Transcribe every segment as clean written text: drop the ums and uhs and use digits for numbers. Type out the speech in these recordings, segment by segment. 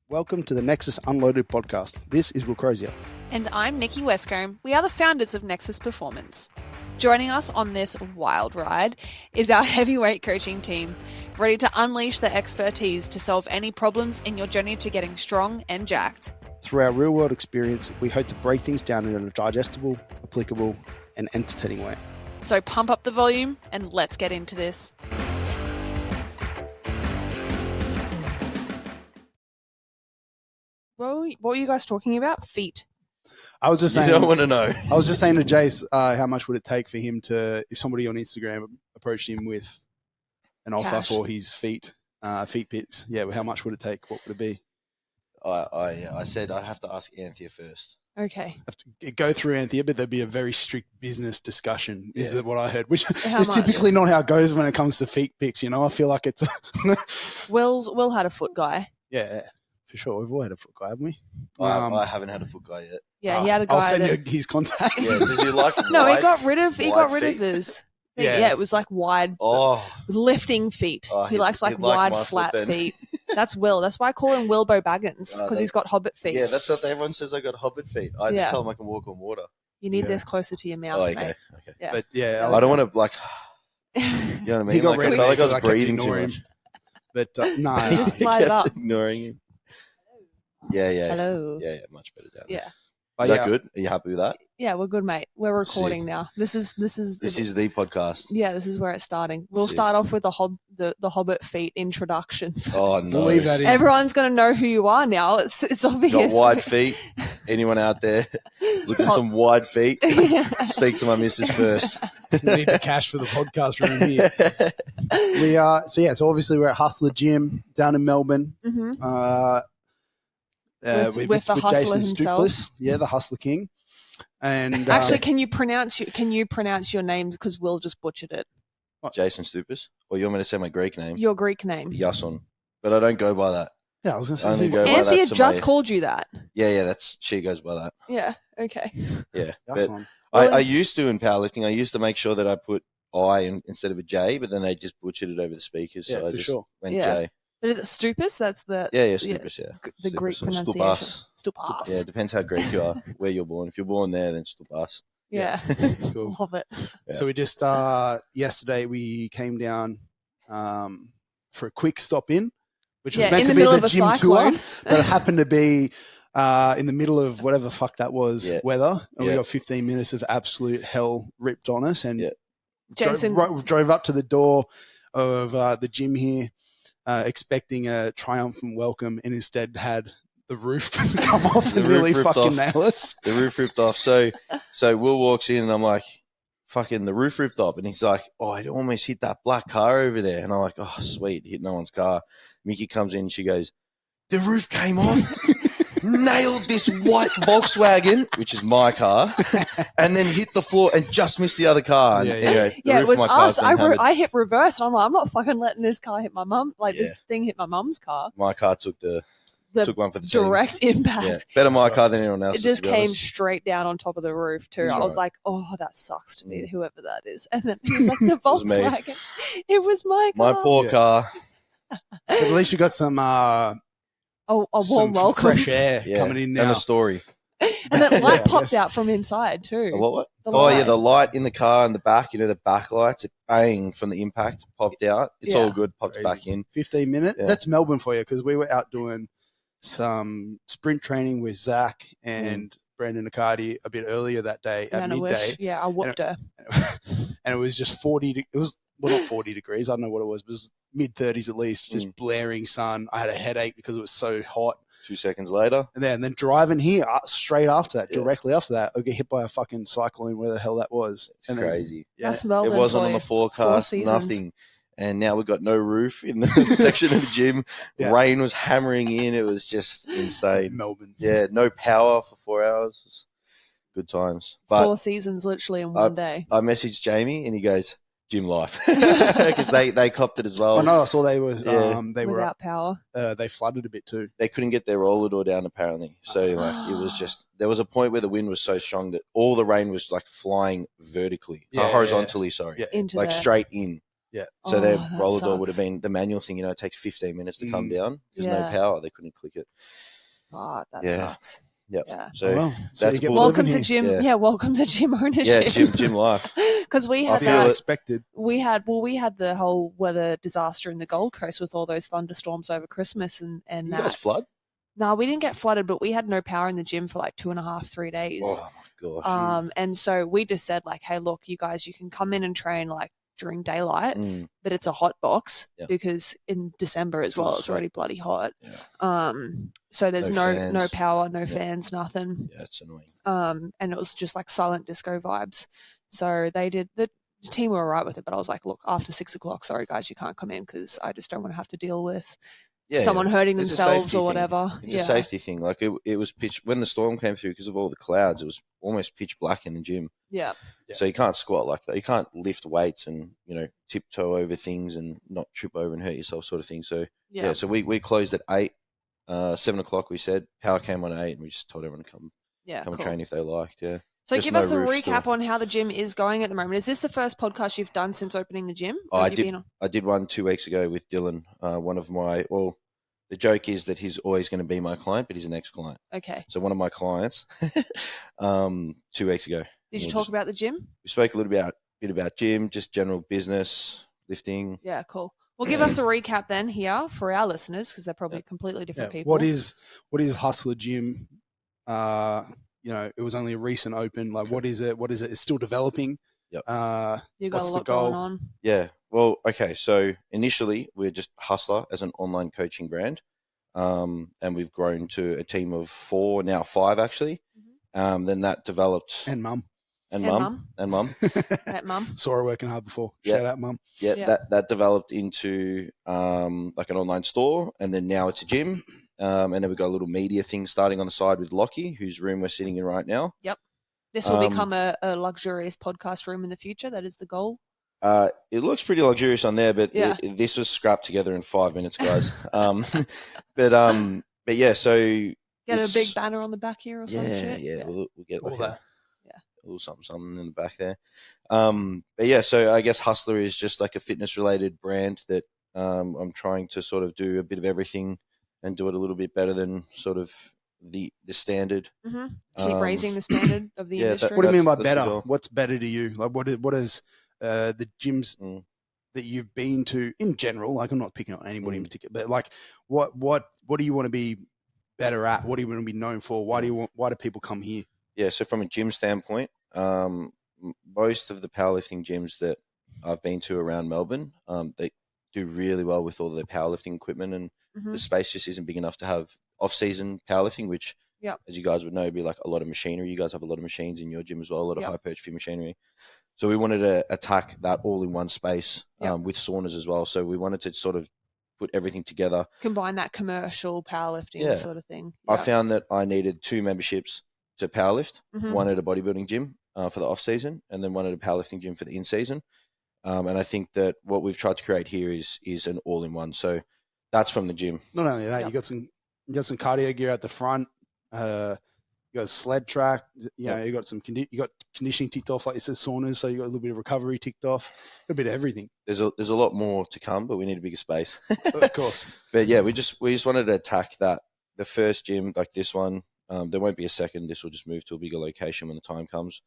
Welcome to the Nexus Unloaded podcast. This is Will Crozier. And I'm Mikki Westcombe. We are the founders of Nexus Performance. Joining us on this wild ride is our heavyweight coaching team, ready to unleash their expertise to solve any problems in your journey to getting strong and jacked. Through our real-world experience, we hope to break things down in a digestible, applicable, and entertaining way. So pump up the volume and let's get into this. What were you guys talking about? Feet. I was just saying. You don't want to know. I was just saying to Jace, how much would it take for him to, if somebody on Instagram approached him with an offer Cash. for his feet pics? Yeah, how much would it take? What would it be? I said I'd have to ask Anthea first. Okay. Have to go through Anthea, but there'd be a very strict business discussion. Is Yeah. that what I heard? Which How is much? typically not how it goes when it comes to feet pics. You know, I feel like it's Will had a foot guy. yeah, for sure. We've all had a foot guy, haven't we? I haven't had a foot guy yet. Yeah, he had a guy I'll send that... you his contact. Yeah, does he like No, wide, he got rid of feet? his feet. Yeah. Yeah, it was like wide Oh, lifting feet. Oh, he he'd- likes like he'd like wide my foot flat then. feet. That's Will. That's why I call him Wilbo Baggins, because they- he's got hobbit feet. yeah, that's what everyone says. I got hobbit feet. I Yeah. just tell them I can walk on water. You need Yeah. this closer to your mouth, Oh, mate. okay. Yeah. But yeah, That I don't want to like. You know what I He mean? got Like, rid I of felt it like I was because I kept breathing too ignoring much. him. But no, Just slide it I up. kept ignoring him. Yeah. Hello. Yeah, much better down there. Yeah. but Is that yeah, good? Are you happy with that? Yeah, we're good, mate. We're recording Sick. now. This is This is the podcast. yeah, this is where it's starting. We'll Sick. start off with the hobbit feet introduction. Oh Let's no! leave that in. Everyone's gonna know who you are now. It's obvious. Got wide feet. Anyone out there looking for some wide feet? Speak to my missus first. We need the cash for the podcast room here. We are so obviously we're at Husla Gym down in Melbourne. Mhm. With the hustler Jason himself. Stoupas, yeah, the Hustler King. And Actually, can you pronounce your name, because Will just butchered it? Jason Stoupas. Or you want me to say my Greek name? Your Greek name. Yason. But I don't go by that. yeah, I was going to I only say go by Anthea that to just my- called you that. Yeah, she goes by that. Yeah. Okay. Yeah. that's But one. Well, I used to in powerlifting, I used to make sure that I put I instead of a J, but then they just butchered it over the speakers. Yeah, So I for just sure. went Yeah. J. But is it Stoupas? That's the Yeah, Stoupas, yeah. the Stoupas Greek or pronunciation. Stoupas. Stoupas. Yeah, it depends how Greek you are, where you're born. If you're born there, then Stoupas. Yeah. Cool. Love it. Yeah. So we just yesterday we came down for a quick stop in, which was Yeah, meant in to the be middle the of a gym cyclone. tour, but it happened to be in the middle of whatever the fuck that was Yeah. weather, and we Yeah. got 15 minutes of absolute hell ripped on us, and Yeah. Jason- drove up to the door of the gym here, expecting a triumphant welcome, and instead had the roof come off The and roof nearly ripped fucking off. nail us. The roof ripped off. So Will walks in and I'm like, fucking the roof ripped off. And he's like, oh, I almost hit that black car over there. And I'm like, oh, sweet, hit no one's car. Mikki comes in and she goes, the roof came off, nailed this white Volkswagen, which is my car, and then hit the floor and just missed the other car. And Yeah, anyway, the Yeah, roof it of was my car's us. been hammered. I hit reverse, and I'm like, I'm not fucking letting this car hit my mum. Like Yeah. this thing hit my mum's car. My car took one for the team. Direct impact. Yeah, better my That's car than anyone It else's. just to be came honest. straight down on top of the roof too. That's I was right. like, "Oh, that sucks to me, Mm. whoever that is." And then he was like, "The was me. Volkswagen." It was my car. My poor Yeah. car. But at least you got some a warm some welcome. fresh air Yeah, coming in and now. a story. And that light Yeah, popped yes. out from inside too. A what? The Oh yeah, light. the light in the car in the back. You know the backlights. It bang from the impact popped out. It's Yeah. all good. Popped Crazy. back in. 15 minutes. Yeah. That's Melbourne for you, because we were out doing some sprint training with Zach and Brandon Accardi a bit earlier that day at And I midday. wish, yeah, I whooped her. And it was just 40. It was, well, not 40 degrees. I don't know what it was. But it was mid 30s at least, just blaring sun. I had a headache because it was so hot. 2 seconds later. And then driving here straight after that, Yeah. directly after that, I get hit by a fucking cyclone, where the hell that was. It's And then- crazy. yeah. That's Melbourne. It wasn't for on you. the forecast. seasons. Nothing. And now we've got no roof in the section of the gym. Yeah. Rain was hammering in. It was just insane. Melbourne. Yeah, no power for 4 hours. It was good times. But 4 seasons literally in one day. I messaged Jamie and he goes, gym life. Because they copped it as well. Oh, no, I saw they were, Yeah. they were, Without power. they flooded a bit too. They couldn't get their roller door down apparently. So like it was just there was a point where the wind was so strong that all the rain was like flying vertically. Yeah, horizontally, sorry. Yeah. Into Like the straight in. Yeah. So their that roller door would have sucks. been the manual thing. It takes 15 minutes to come down. There's no Yeah. power. They couldn't click it. Oh, that Yeah. sucks. Yep. Yeah. So So that's you get bull- Welcome to here. gym. Yeah. Yeah, welcome to gym ownership. Yeah, gym life. Because we I had feel that. it. Expected. We had the whole weather disaster in the Gold Coast with all those thunderstorms over Christmas and You that. guys flood? No, we didn't get flooded, but we had no power in the gym for like 2.5, 3 days. Oh my gosh. And so we just said like, hey, look, you guys, you can come in and train like during daylight, but it's a hot box because in December as well, it's already bloody hot. Yeah. So there's no fans. power, no fans, nothing. Yeah, it's annoying. And it was just like silent disco vibes. So they did the team were all right with it, but I was like, look, after 6 o'clock, sorry guys, you can't come in because I just don't want to have to deal with someone hurting It's a themselves safety or thing. whatever. It's a safety thing. Like it was pitch when the storm came through because of all the clouds. It was almost pitch black in the gym. Yeah. So you can't squat like that. You can't lift weights and tiptoe over things and not trip over and hurt yourself, sort of thing. So so we closed at 8, 7 o'clock. We said power came on at 8, and we just told everyone to come and train if they liked. Yeah. So Just give no us a roof recap still. on how the gym is going at the moment. Is this the first podcast you've done since opening the gym? Oh, Or I have you did. been on- I did one 2 weeks ago with Dylan. One of my the joke is that he's always going to be my client, but he's an ex-client. Okay. So one of my clients, 2 weeks ago. Did you talk about the gym? We spoke a little bit about gym, just general business, lifting. Yeah, cool. Well, give us a recap then here for our listeners because they're probably completely different people. What is Husla Gym? It was only a recent open. Like, what is it? What is it? It's still developing. Yep. You got what's a the lot goal? going on. Yeah. Well, okay. So initially, we're just Husla as an online coaching brand, and we've grown to a team of 4, now 5 actually. Then that developed And mum. and mum. That mum. Saw her working hard before. Yep. Shout out, mum. Yeah, Yep. that developed into like an online store, and then now it's a gym. And then we've got a little media thing starting on the side with Lockie, whose room we're sitting in right now. Yep. This will become a luxurious podcast room in the future. That is the goal. It looks pretty luxurious on there, but Yeah. this was scrapped together in 5 minutes, guys. But yeah, so Get a big banner on the back here or some shit. Yeah, we'll get All like that. a little something in the back there. But yeah, so I guess Hustler is just like a fitness related brand that I'm trying to sort of do a bit of everything and do it a little bit better than sort of the standard. Keep raising the standard of the industry. What do you mean by That's the better? goal. What's better to you? Like, what is the gyms that you've been to in general? Like, I'm not picking on anybody in particular, but like, what do you want to be better at? What do you want to be known for? Why do people come here? Yeah, so from a gym standpoint, most of the powerlifting gyms that I've been to around Melbourne, they do really well with all their powerlifting equipment, and the space just isn't big enough to have off-season powerlifting, which, as you guys would know, would be like a lot of machinery. You guys have a lot of machines in your gym as well, a lot of hypertrophy machinery. So we wanted to attack that all in one space with saunas as well. So we wanted to sort of put everything together. Combine that commercial powerlifting sort of thing. I found that I needed 2 memberships to powerlift, one at a bodybuilding gym for the off-season, and then one at a powerlifting gym for the in-season. And I think that what we've tried to create here is an all-in-one. So that's from the gym. Not only that, you got some cardio gear at the front. You got a sled track. You got some you got conditioning ticked off, like you said, saunas. So you got a little bit of recovery ticked off. A bit of everything. There's a lot more to come, but we need a bigger space. Of course. But yeah, we just wanted to attack that. The first gym, like this one, there won't be a second. This will just move to a bigger location when the time comes.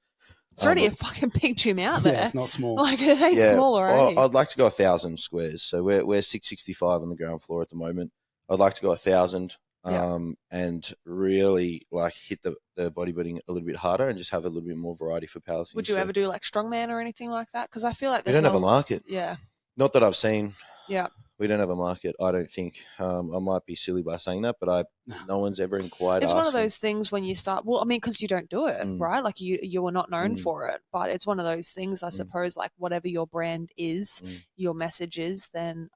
It's already a fucking big gym out there. Yeah, it's not small. Like, it ain't small already. I'd like to go 1,000 squares. So we're 665 on the ground floor at the moment. I'd like to go 1,000 and really like hit the bodybuilding a little bit harder and just have a little bit more variety for powerlifting. Would you ever do like strongman or anything like that? Because I feel like we don't have a market. Yeah. Not that I've seen. Yeah. We don't have a market, I don't think. I might be silly by saying that, but no one's ever inquired. It's one of those things when you start, well, I mean, because you don't do it, right? Like you were not known for it, but it's one of those things, I suppose, like whatever your brand is, your message is, then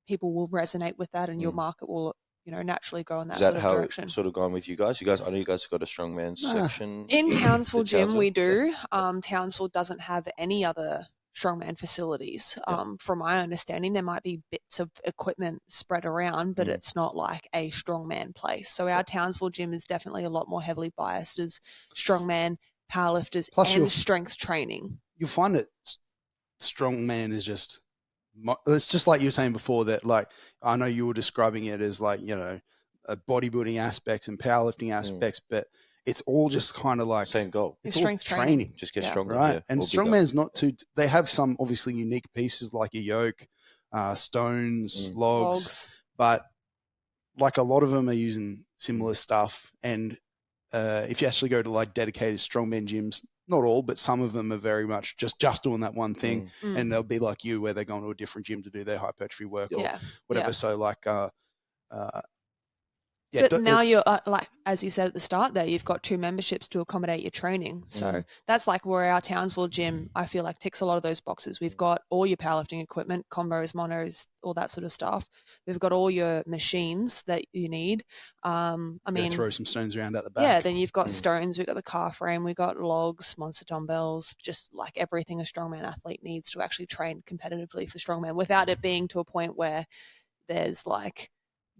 people will resonate with that and your market will, naturally go in that sort of direction. Is that how it's sort of gone with you guys? I know you guys got a strongman section. In Townsville Gym, we do. Townsville doesn't have any other strongman facilities. From my understanding, there might be bits of equipment spread around, but it's not like a strongman place. So our Townsville Gym is definitely a lot more heavily biased as strongman, powerlifters, and strength training. You'll find it strongman is just, it's just like you were saying before that, like, I know you were describing it as like, you know, bodybuilding aspects and powerlifting aspects, but it's all just kind of like same goal. It's It's all strength training. Just get stronger, right? yeah, And or bigger. strongman's not too. They have some obviously unique pieces like a yoke, stones, logs, but like a lot of them are using similar stuff. And if you actually go to like dedicated strongman gyms, not all, but some of them are very much just doing that one thing, and they'll be like you, where they're going to a different gym to do their hypertrophy work or whatever. So like, yeah, but now you're like, as you said at the start there, you've got 2 memberships to accommodate your training. So that's like where our Townsville gym, I feel like, ticks a lot of those boxes. We've got all your powerlifting equipment, combos, monos, all that sort of stuff. We've got all your machines that you need. I mean, throw some stones around at the back. Yeah, then you've got stones, we've got the car frame, we've got logs, monster dumbbells, just like everything a strongman athlete needs to actually train competitively for strongman without it being to a point where there's like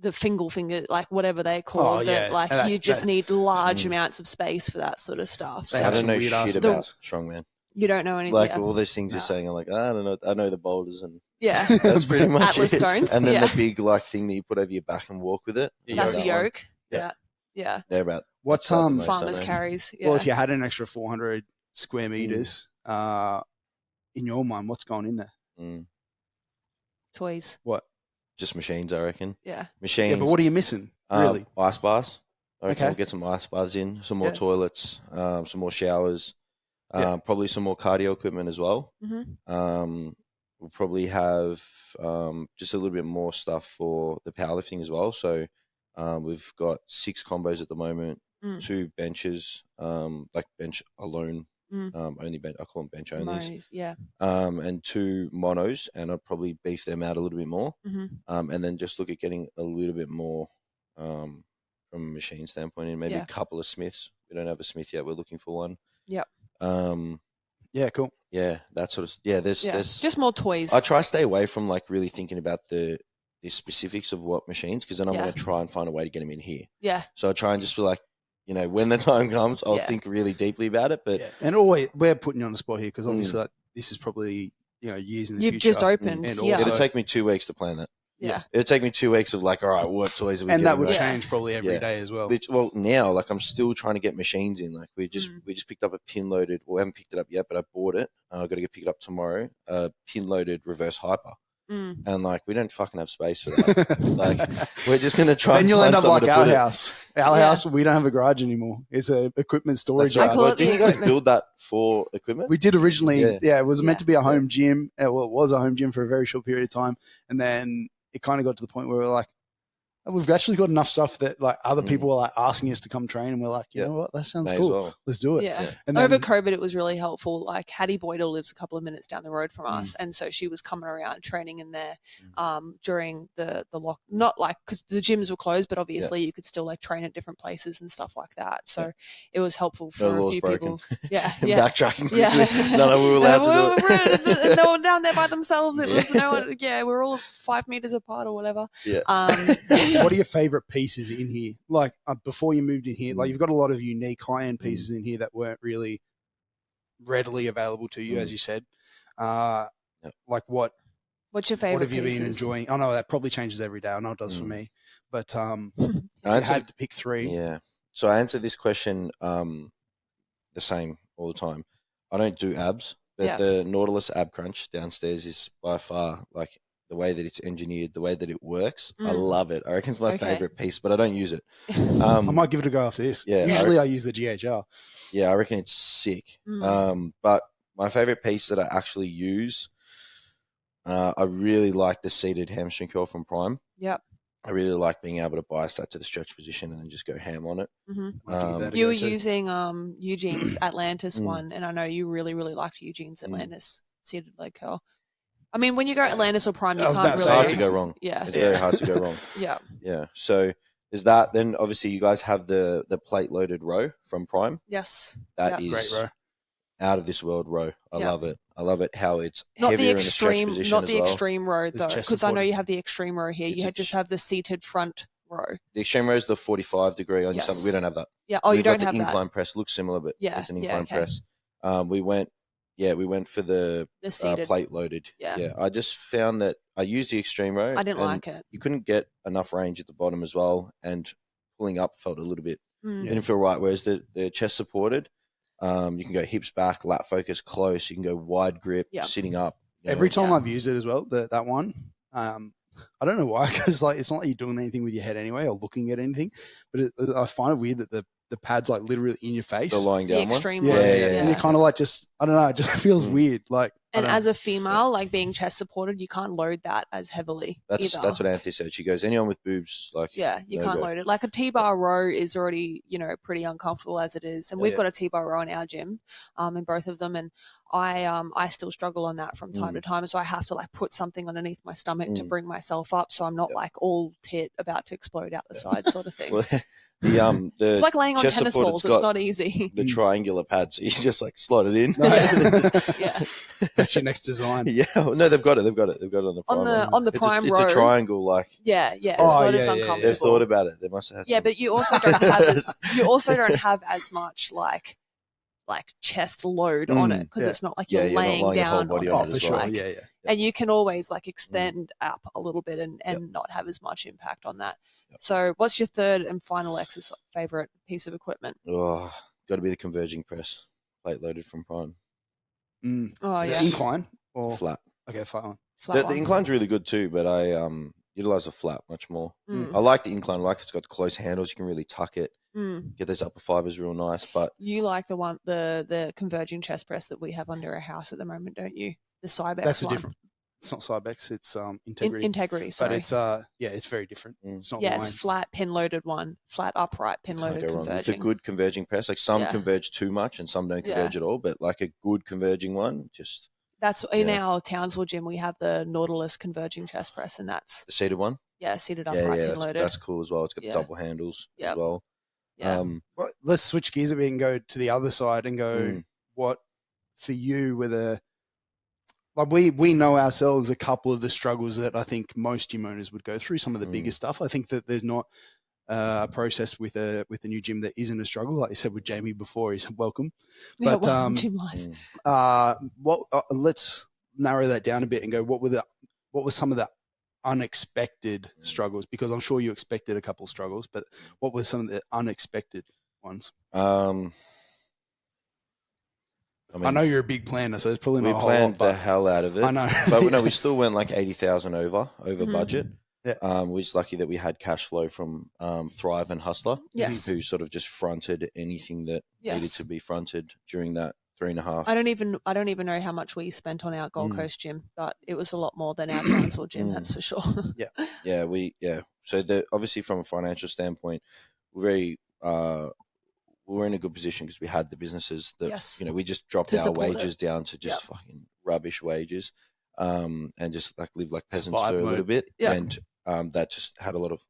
the finger, like whatever they call it, like you just need large amounts of space for that sort of stuff. I don't know shit about strongman. You don't know anything. Like all those things you're saying, I'm like, I don't know. I know the boulders and that's pretty much Atlas it. stones. And then the big like thing that you put over your back and walk with it. That's a yoke. Yeah. They're about what farmers carries. Well, if you had an extra 400 square meters, in your mind, what's going in there? Toys. What? Just machines, I reckon. Yeah. Machines. Yeah, but what are you missing, really? Ice bars. Okay. We'll get some ice bars in, some more toilets, some more showers, probably some more cardio equipment as well. We'll probably have just a little bit more stuff for the powerlifting as well. So we've got 6 combos at the moment, 2 benches, like bench alone. Only bench, I call them bench only. And 2 monos, and I'd probably beef them out a little bit more. And then just look at getting a little bit more from a machine standpoint, and maybe a couple of Smiths. We don't have a Smith yet. We're looking for one. Yeah, cool. Yeah, that sort of. Yeah, there's just more toys. I try to stay away from like really thinking about the specifics of what machines, because then I'm going to try and find a way to get them in here. Yeah. So I try and just feel like, you know, when the time comes, I'll think really deeply about it. But and always we're putting you on the spot here because obviously like, this is probably years in the future. You've just opened. And it'll take me 2 weeks to plan that. Yeah. It'll take me 2 weeks of like, all right, what toys are we and getting? that would change probably every day as well. Well, now like I'm still trying to get machines in. Like we just picked up a pin loaded. Well, we haven't picked it up yet, but I bought it. I've got to pick it up tomorrow. Pin loaded reverse hyper. And like we don't fucking have space for that. Like we're just gonna try. And you'll end up like our house. Our Yeah. house, we don't have a garage anymore. It's a equipment storage That's right. yard. call it Didn't the you guys equipment. build that for equipment? We did originally. Yeah. It was meant to be a home gym. Well, it was a home gym for a very short period of time, and then it kind of got to the point where we were like, we've actually got enough stuff that like other people are like asking us to come train, and we're like, you know what, that sounds May as cool. well. Let's do it. Yeah. And Over then, COVID, it was really helpful. Like Hattie Boydell lives a couple of minutes down the road from us, and so she was coming around training in there during the lock. Not like because the gyms were closed, but obviously you could still like train at different places and stuff like that. So it was helpful for a few people. Yeah, Backtracking quickly. Yeah. No, we were allowed to do it. They were down there by themselves. It was no one. Yeah, we're all 5 meters apart or whatever. Yeah. what are your favorite pieces in here? Like before you moved in here, like you've got a lot of unique high-end pieces in here that weren't really readily available to you, as you said. Like what? What's your favorite? What have you pieces? been enjoying? I know that probably changes every day. I know it does for me, but if you had to pick 3, Yeah. So I answer this question the same all the time. I don't do abs, but the Nautilus ab crunch downstairs is by far like the way that it's engineered, the way that it works. I love it. I reckon it's my favorite piece, but I don't use it. I might give it a go after this. Yeah, Usually I use the GHR. Yeah, I reckon it's sick. But my favorite piece that I actually use, I really like the seated hamstring curl from Prime. Yep. I really like being able to bias that to the stretch position and then just go ham on it. You were using Eugene's Atlantis one, and I know you really, really liked Eugene's Atlantis seated leg curl. I mean, when you go Atlantis or Prime, you can't really. It's hard to go wrong. Yeah. It's very hard to go wrong. Yeah. So there's that. Then obviously you guys have the plate loaded row from Prime. Yes. That is great row. Out of this world row. I love it. I love it how it's not heavier the in the stretch extreme, position not as the well. extreme row though, because I know you have the extreme row here. You just have the seated front row. The extreme row is the 45 degree on your stomach. We don't have that. Yeah. Oh, you don't have that. The incline press looks similar, but it's an incline press. We went, we went for the seated. plate loaded. Yeah. I just found that I used the extreme row. I didn't and like it. You couldn't get enough range at the bottom as well, and pulling up felt a little bit didn't feel right. Whereas the chest supported, you can go hips back, lat focus close. You can go wide grip, sitting up. Every time I've used it as well, that one, I don't know why, because like it's not like you're doing anything with your head anyway or looking at anything, but I find it weird that the pad's like literally in your face. The lying down the extreme one. one. And you're kind of like I don't know, it just feels weird. Like, and as a female, like being chest supported, you can't load that as heavily. That's what Anthony said. She goes, anyone with boobs, like you can't load it. Like a T-bar row is already, pretty uncomfortable as it is. And we've got a T-bar row in our gym, in both of them. And I still struggle on that from time to time. So I have to like put something underneath my stomach to bring myself up, so I'm not like all tit about to explode out the side sort of thing. Well, it's like laying on tennis balls. It's not easy. The triangular pads, so you just like slot it in. That's your next design. Yeah, no, they've got it. They've got it on the prime. On the prime row. It's a triangle, like it's not as uncomfortable. They've thought about it. They must have. Had but you also don't have as much like chest load on it, because it's not like you're laying down your whole body on it. For sure. And you can always like extend up a little bit and not have as much impact on that. So what's your third and final favorite piece of equipment? Oh, got to be the converging press, plate loaded from Prime. Oh yeah. Incline or flat? Okay, flat one. The incline's really good too, but I utilize the flat much more. I like the incline. I like it's got the close handles. You can really tuck it. Get those upper fibers real nice. But you like the converging chest press that we have under our house at the moment, don't you? The Cybex. That's one. different. It's not Cybex. It's Integrity. Integrity. Sorry. But it's it's very different. It's not. It's flat pin loaded one, flat upright pin loaded converging. It's a good converging press. Like some converge too much and some don't converge at all. But like a good converging one, just. That's in our Townsville gym. We have the Nautilus converging chest press, and that's the seated one. Yeah, seated upright pin loaded. That's cool as well. It's got the double handles as well. Yeah. Well, let's switch gears a bit and go to the other side and go. What for you were we know ourselves a couple of the struggles that I think most gym owners would go through. Some of the bigger stuff. I think that there's not a process with a new gym that isn't a struggle. Like you said with Jamie before, he's welcome. But gym life. Let's narrow that down a bit and go. What were some of the unexpected struggles? Because I'm sure you expected a couple of struggles, but what were some of the unexpected ones? I know you're a big planner, so it's probably not a whole lot. We planned the hell out of it. I know. But no, we still went like 80,000 over budget. Yeah. We're just lucky that we had cash flow from Thrive and Hustler, who sort of just fronted anything that needed to be fronted during that 3.5. I don't even know how much we spent on our Gold Coast gym, but it was a lot more than our Townsville gym, that's for sure. So obviously from a financial standpoint, we're in a good position because we had the businesses that we just dropped our wages down to just fucking rubbish wages, and just like live like peasants for a little bit, and that just had a lot of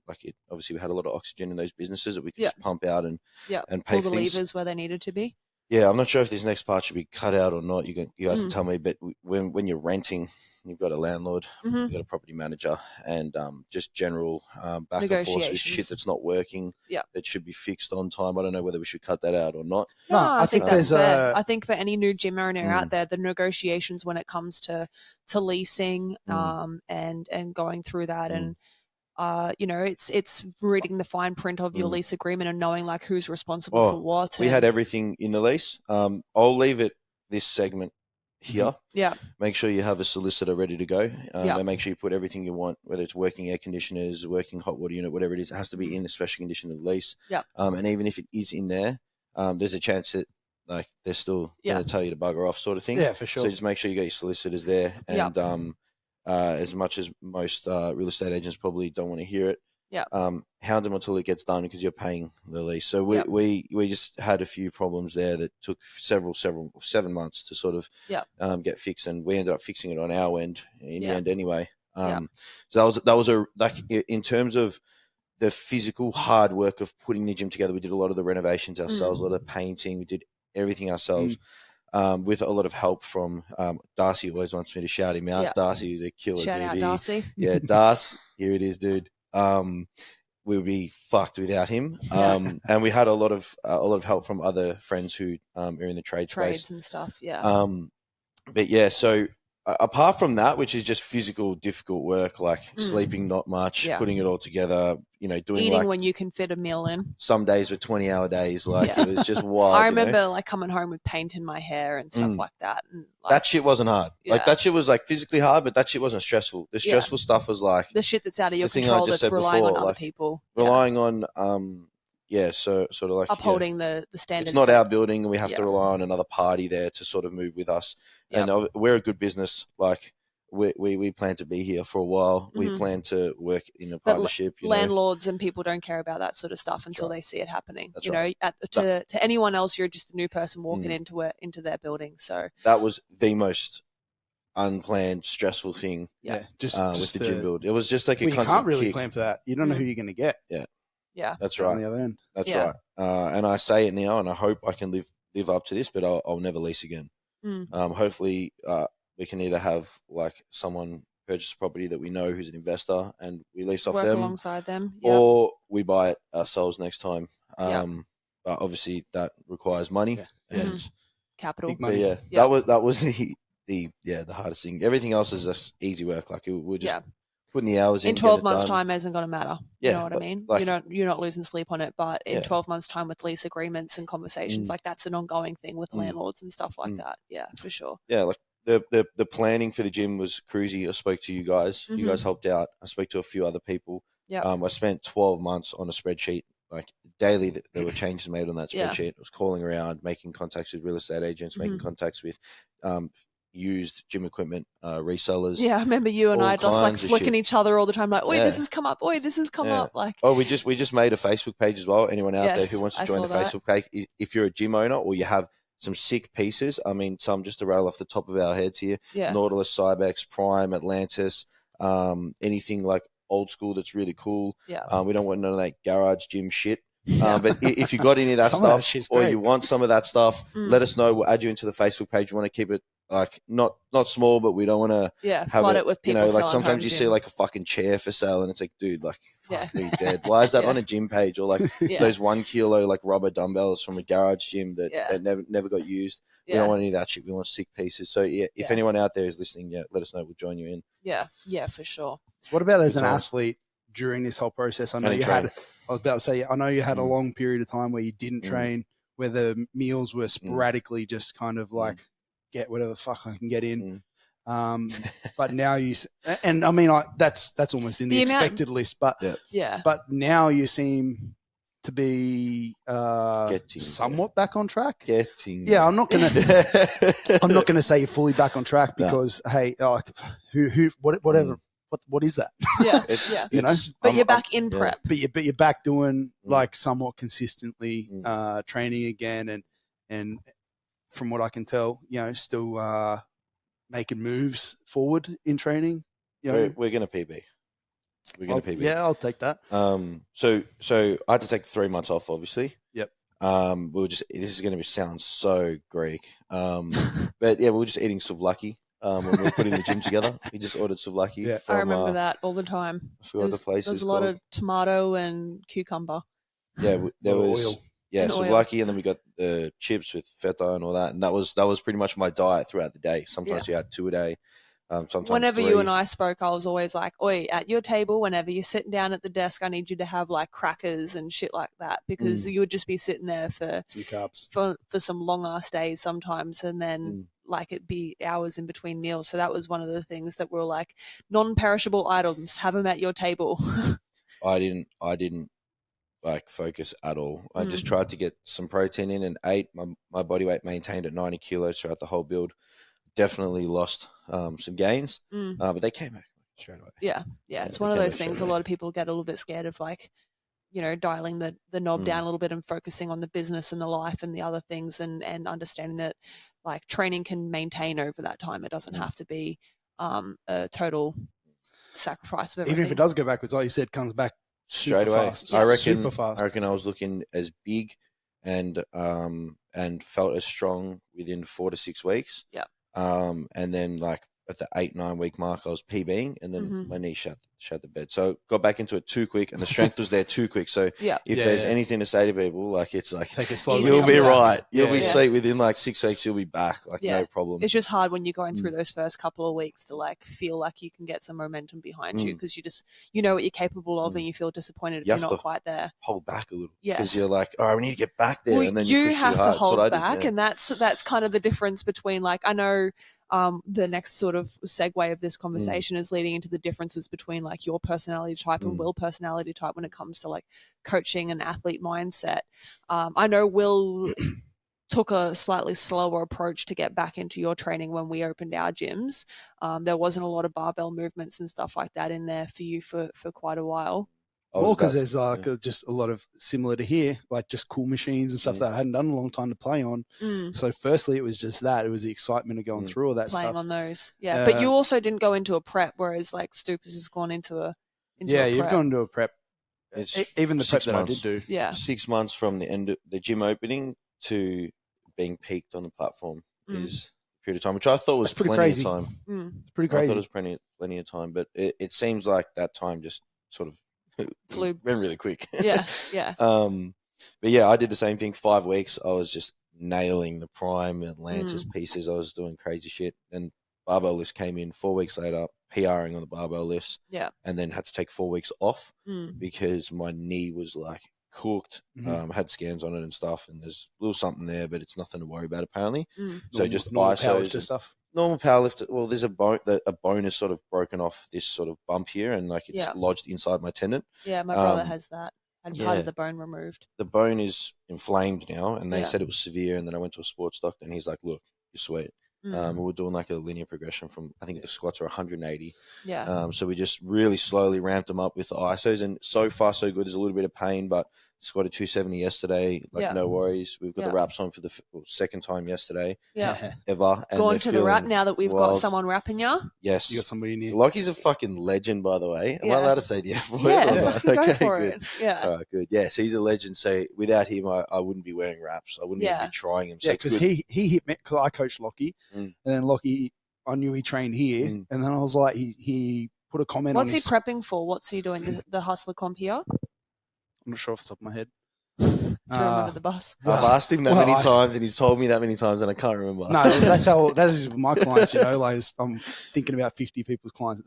obviously we had a lot of oxygen in those businesses that we could just pump out and pay all for the things. levers where they needed to be. Yeah, I'm not sure if this next part should be cut out or not. You guys can tell me, but when you're renting, you've got a landlord, you've got a property manager, and just general back and forth with shit that's not working that should be fixed on time. I don't know whether we should cut that out or not. No, I think that's fair. I think for any new gym owner out there, the negotiations when it comes to leasing and going through that and it's reading the fine print of your lease agreement and knowing like who's responsible for what. We had everything in the lease. I'll leave it this segment here. Yeah. Make sure you have a solicitor ready to go. And make sure you put everything you want, whether it's working air conditioners, working hot water unit, whatever it is. It has to be in the special condition of the lease. Yeah. And even if it is in there, there's a chance that like they're still going to tell you to bugger off, sort of thing. Yeah, for sure. So just make sure you get your solicitors there. And as much as most real estate agents probably don't want to hear it, hound them until it gets done because you're paying the lease. So we just had a few problems there that took 7 months to sort of get fixed, and we ended up fixing it on our end in the end anyway. So that was in terms of the physical hard work of putting the gym together. We did a lot of the renovations ourselves, a lot of the painting. We did everything ourselves. With a lot of help from Darcy. Always wants me to shout him out. Darcy is a killer. Shout out Darcy. Yeah, Darcy. Here it is, dude. We would be fucked without him. And we had a lot of help from other friends who are in the trades space and stuff. Yeah. but yeah, so apart from that, which is just physical, difficult work, like sleeping not much, putting it all together, doing eating like when you can fit a meal in. Some days were 20-hour days. Like it was just wild. I remember like coming home with paint in my hair and stuff like that. And like, that shit wasn't hard. Like that shit was like physically hard, but that shit wasn't stressful. The stressful stuff was like the shit that's out of your control that's relying on other people. Relying on so sort of like upholding the standards. It's not our building, and we have to rely on another party there to sort of move with us. And we're a good business. Like we plan to be here for a while. We plan to work in a partnership. Landlords and people don't care about that sort of stuff until they see it happening. To anyone else, you're just a new person walking into their building. So that was the most unplanned, stressful thing. Just with the gym build. It was just like a constant you can't really kick. plan for that. You don't know who you're going to get. Yeah, that's right. On the other end, that's right. And I say it now, and I hope I can live up to this, but I'll never lease again. Hopefully, we can either have like someone purchase a property that we know who's an investor, and we lease off them, alongside them, or we buy it ourselves next time. But obviously, that requires money and capital. But that was the hardest thing. Everything else is just easy work. Like we're just putting the hours in. In 12 months' time, isn't going to matter. Yeah, you know what I mean? Like, you're not losing sleep on it, but in 12 months' time with lease agreements and conversations, like that's an ongoing thing with landlords and stuff like that. Yeah, for sure. Yeah, like the planning for the gym was cruisy. I spoke to you guys. You guys helped out. I spoke to a few other people. Yeah. I spent 12 months on a spreadsheet. Like daily, there were changes made on that spreadsheet. I was calling around, making contacts with real estate agents, making contacts with used gym equipment resellers. Yeah, I remember you and I just like flicking each other all the time, like, "Oi, this has come up. Oi, this has come up." Like, we just made a Facebook page as well. Anyone out there who wants to join the Facebook page, if you're a gym owner or you have some sick pieces, I mean, some just to rattle off the top of our heads here: Nautilus, Cybex, Prime, Atlantis, anything like old school that's really cool. Yeah, we don't want none of that garage gym shit. But if you got any of that stuff or you want some of that stuff, let us know. We'll add you into the Facebook page. We want to keep it like not small, but we don't want to flood it with people. Like sometimes you see like a fucking chair for sale, and it's like, dude, like fuck me dead. Why is that on a gym page? Or like those 1 kilo like rubber dumbbells from a garage gym that never got used. We don't want any of that shit. We want sick pieces. So if anyone out there is listening, let us know. We'll join you in. Yeah, for sure. What about as an athlete during this whole process? I know you had. I was about to say, I know you had a long period of time where you didn't train, where the meals were sporadically just kind of like get whatever fuck I can get in. But now and I mean, that's almost in the expected list, but but now you seem to be somewhat back on track. I'm not gonna say you're fully back on track because hey, like whatever. What is that? But you're back in prep. But you're back doing like somewhat consistently training again, and from what I can tell, still making moves forward in training. We're going to PB. We're going to PB. Yeah, I'll take that. So I had to take 3 months off, obviously. Yep. This is going to sound so Greek. But we were just eating souvlaki. When we were putting the gym together, we just ordered souvlaki. I remember that all the time. I forgot the place. There's a lot of tomato and cucumber. Yeah, there was oil. Souvlaki, and then we got the chips with feta and all that, and that was pretty much my diet throughout the day. Sometimes we had 2 a day. Sometimes whenever 3. you and I spoke, I was always like, "Oi, at your table, whenever you're sitting down at the desk, I need you to have like crackers and shit like that because you would just be sitting there for some carbs for some long ass days sometimes, and then like it'd be hours in between meals." So that was one of the things that were like non-perishable items. Have them at your table. I didn't like focus at all. I just tried to get some protein in and ate. My body weight maintained at 90 kilos throughout the whole build. Definitely lost some gains, but they came back straight away. Yeah. It's one of those things. A lot of people get a little bit scared of, like, dialing the knob down a little bit and focusing on the business and the life and the other things, and understanding that like training can maintain over that time. It doesn't have to be a total sacrifice of everything. Even if it does go backwards, like you said, comes back straight away. Fast. I reckon. Super fast. I reckon I was looking as big and felt as strong within 4 to 6 weeks. Yeah. And then like at the 8-9 week mark, I was PBing, and then Mhm. my knee shut the bed. So got back into it too quick, and the strength was there too quick. So Yeah. if there's anything to say to people, like it's like Take it slowly. Easy you'll be come back. right. You'll be Yeah. sweet within like 6 weeks. You'll be back, like Yeah. no problem. It's just hard when you're going through those first couple of weeks to like feel like you can get some momentum behind you, because you know what you're capable of, and you feel disappointed if You you're have not to quite there. Hold back a little, Yes. because you're like, oh, we need to get back there, Well, and then you push have too to hard. hold That's what I back, did, and that's kind of the difference between, like, I know the next sort of segue of this conversation is leading into the differences between like your personality type and Will personality type when it comes to like coaching and athlete mindset. I know Will took a slightly slower approach to get back into your training when we opened our gyms. There wasn't a lot of barbell movements and stuff like that in there for you for quite a while. Well, because there's like just a lot of similar to here, like just cool machines and stuff that I hadn't done in a long time to play on. So firstly, it was just that. It was the excitement of going through all that playing stuff. on those. Yeah. But you also didn't go into a prep, whereas like Stoupas has gone into a prep. You've gone into a prep. Even the prep 6 that months. I did do. Yeah. 6 months from the end of the gym opening to being peaked on the platform is a period of time, which I thought was pretty plenty crazy. of time. It's pretty I crazy. thought it was plenty of time, but it seems like that time just sort of flew, went really quick. Yeah. But yeah, I did the same thing. 5 weeks, I was just nailing the prime and Lances pieces. I was doing crazy shit, and barbell lifts came in 4 weeks later, PRing on the barbell lifts. Yeah. And then had to take 4 weeks off because my knee was like cooked. Had scans on it and stuff, and there's a little something there, but it's nothing to worry about apparently. So just ISOs and stuff. Normal powerlift. Well, there's a bone is sort of broken off this sort of bump here, and like it's lodged inside my tendon. Yeah, my brother has that, and part of the bone removed. The bone is inflamed now, and they said it was severe. And then I went to a sports doctor, and he's like, "Look, you're sweet." We were doing like a linear progression from, I think the squats are 180. Yeah. So we just really slowly ramped them up with the ISOs, and so far so good. There's a little bit of pain, but squatted 270 yesterday. Like no worries. We've got the wraps on for the second time yesterday. Yeah. Ever. And gone to the wrap now that we've got someone wrapping you. Yes. You got somebody in here. Lockie's a fucking legend, by the way. Am I allowed to say the F word? Yeah, fucking go for good. it. Yeah. All right, good. Yes, he's a legend. So without him, I wouldn't be wearing wraps. I wouldn't even be trying him. So because he hit me, because I coached Lockie, and then Lockie, I knew he trained here, and then I was like, he put a comment on What's he prepping for? What's he doing? The Husla comp here? I'm not sure off the top of my head. Threw him under the bus. I've asked him that many times, and he's told me that many times, and I can't remember. No, that is my clients. You know, like I'm thinking about 50 people's clients.